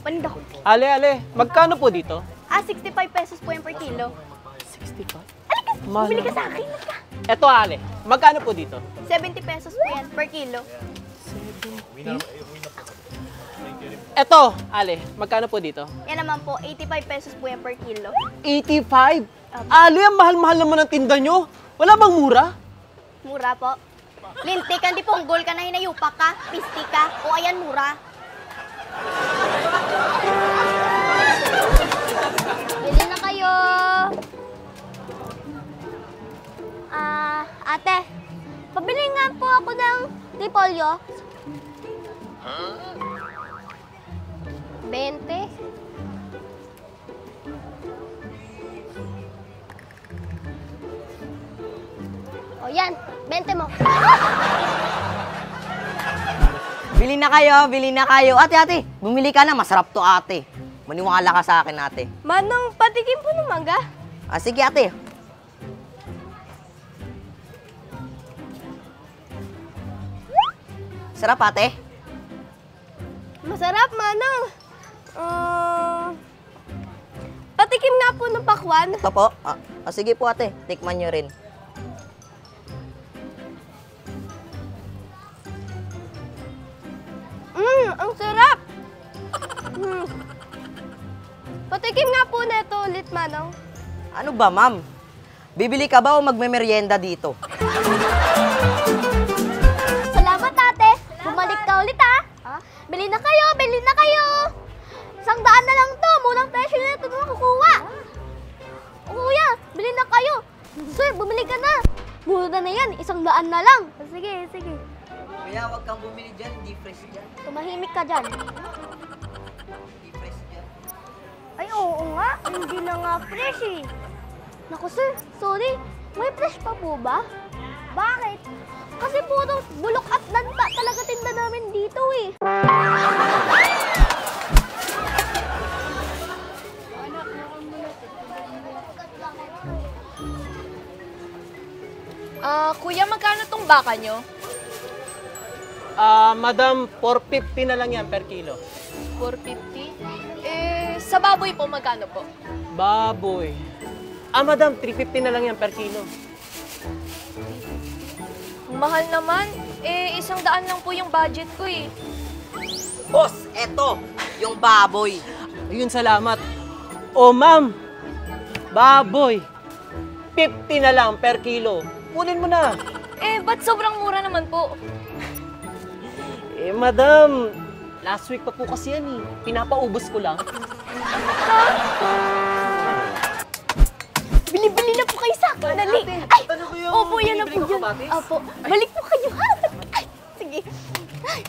Paninda ko. Ale, magkano po dito? 65 pesos po yan per kilo. 65? Alika, bumili ka sa akin. Alika. Eto, Ale, magkano po dito? 70 pesos po yan per kilo. 70? Eto, Ale, magkano po dito? Yan naman po, 85 pesos po yan per kilo. 85? Ale, ang mahal-mahal naman ang tinda nyo. Wala bang mura? Mura po. Lintik, hindi ponggol ka na hinayupak ka, pisti ka, o ayan mura. Bili na kayo. Ate, pabili nga po ako ng repolyo. 20. O yan, 20 mo. Bili na kayo. Ate, bumili ka na. Masarap to, ate. Maniwala ka sa akin, ate. Manong, patikim po ng mangga. Sige, ate. Sarap, ate. Masarap, Manong. Patikim nga po ng pakwan. Ito po. Sige po, ate. Tikman nyo rin. Ang sarap. Patikim nga po na ito ulit, Manong. Ano ba, ma'am? Bibili ka ba o magmemeryenda dito? Salamat, ate. Bumalik ka ulit, ha? Bili na kayo, bili na kayo. 100 na lang to. Munang presyo na ito na makukuha. Kuya, bili na kayo. Sir, bumili ka na. Mura na yan, 100 na lang. Sige. Kuya, wag kang bumili dyan. Hindi fresh dyan. Tumahimik ka dyan. Hindi fresh dyan. Ay, oo nga. Hindi na nga fresh eh. Naku sir, sorry. May fresh pa po ba? Bakit? Kasi puro bulok at lanta talaga tinda namin dito eh. Kuya, magkano tong baka nyo? Madam, 450 na lang yan per kilo. 450? Sa baboy po, magkano po? Baboy. Madam, 350 na lang yan per kilo. Mahal naman. 100 lang po yung budget ko eh. Boss, eto. Yung baboy. Ayun, salamat. Ma'am, baboy. 50 na lang per kilo. Kunin mo na. Ba't sobrang mura naman po? Madam, last week pa po kasi yan eh. Pinapaubos ko lang. Bili-bili na po kayo sa akin, dali. Ay, opo, yan na po Binibili ko yun. kamatis? Opo, balik po kayo ha. Ay, sige. Ay,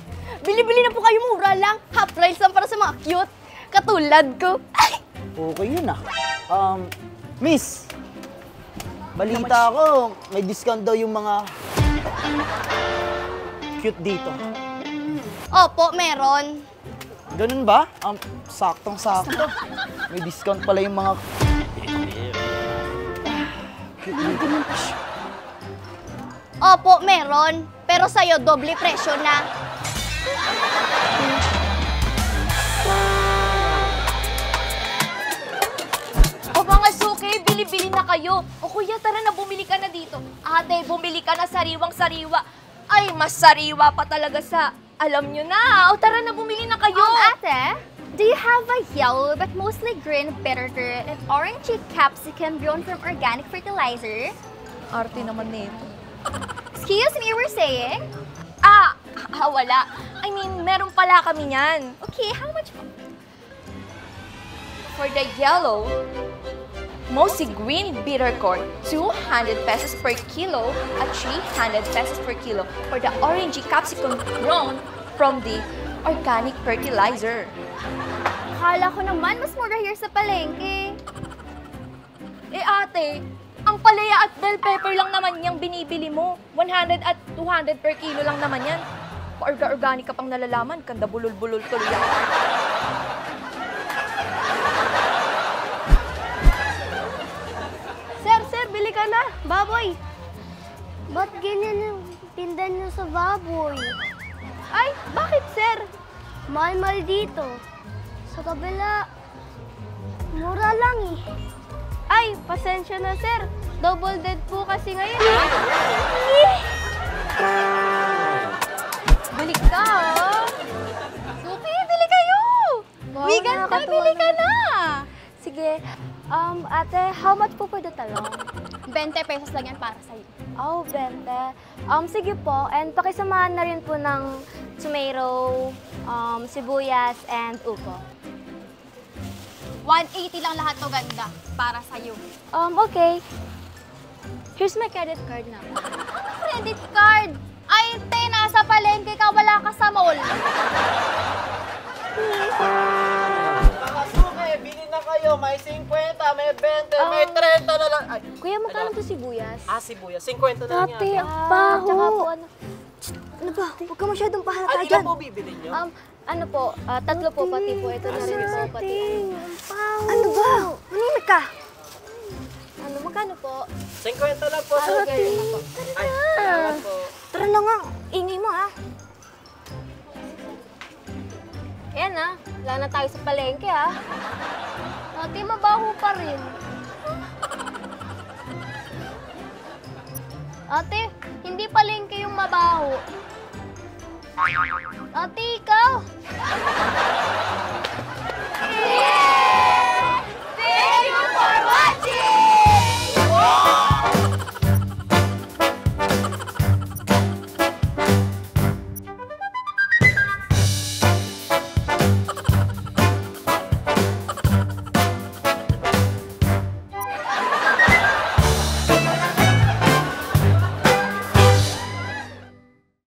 bili-bili na po kayo, mura lang. Half price lang para sa mga cute. Katulad ko. Ay, Okay yun ah. Miss, balita ko, may discount daw yung mga cute dito. opo, meron. Ganun ba? Saktong-sakto. May discount pala yung mga cute dito. Opo, meron. Pero sa'yo, doble presyo na. O mga suki, bili-bili na kayo. O kuya, tara na, bumili ka na dito. Ate, bumili ka na sariwang-sariwa. Ay, mas sariwa pa talaga sa alam nyo na. O tara na, bumili na kayo. Ate, do you have a yellow but mostly green bitter and orangey capsicum grown from organic fertilizer? Arte naman nito. Excuse me, you were saying? Wala. I mean, meron pala kami niyan. Okay, how much? For the yellow, mostly green bitter gourd, 200 pesos per kilo at 300 pesos per kilo for the orangey capsicum grown from the organic fertilizer. Akala ko naman, mas mura here sa palengke. Ate, ang palaya at bell pepper lang naman yung binibili mo. 100 at 200 per kilo lang naman yan. Pa-organic ka pang nalalaman, kanda bulol-bulol tuloy yan. Sir, bili ka na. Baboy. Ba't ganyan yung tinda niyo sa baboy? Ay, bakit, sir? Mahal-mahal dito. Sa kabila. Mura lang eh. Ay, pasensya na sir. Double dead po kasi ngayon eh. Balik ka, oh. Suki, bili kayo. Wow, Vegan ka, nakakatuwa bili ka na. Sige, ate, how much po for the talong? 20 pesos lang yan para sa'yo. Oh, 20. Sige po, and pakisamahan na rin po ng tomato, sibuyas, and upo. 180 lang lahat to, ganda. Para sa'yo. Okay. Here's my credit card na. Credit card! Ay, te, nasa palengke ka, wala ka sa mall. Mga suki, bili na kayo. May 50, may 20, may 30 na lang. Ay, Kuya, magkano to sibuyas? sibuyas. 50 na lang Ate, yan. ang baho. Tsaka po, ano ba? Huwag ka masyadong pahalata Ano dyan. po bibili nyo? Ano po, tatlo po pati po. Ito na rin po pati. Ano ba? Manimik ka. Ano, magkano po? 50 lang po. Ate. Ay, salamat po. Tara na nga. Ingay mo, ha? Ayan, ha? Wala na tayo sa palengke, ha? Ate, mabaho pa rin. Ate, hindi palengke yung mabaho. Ate, ikaw?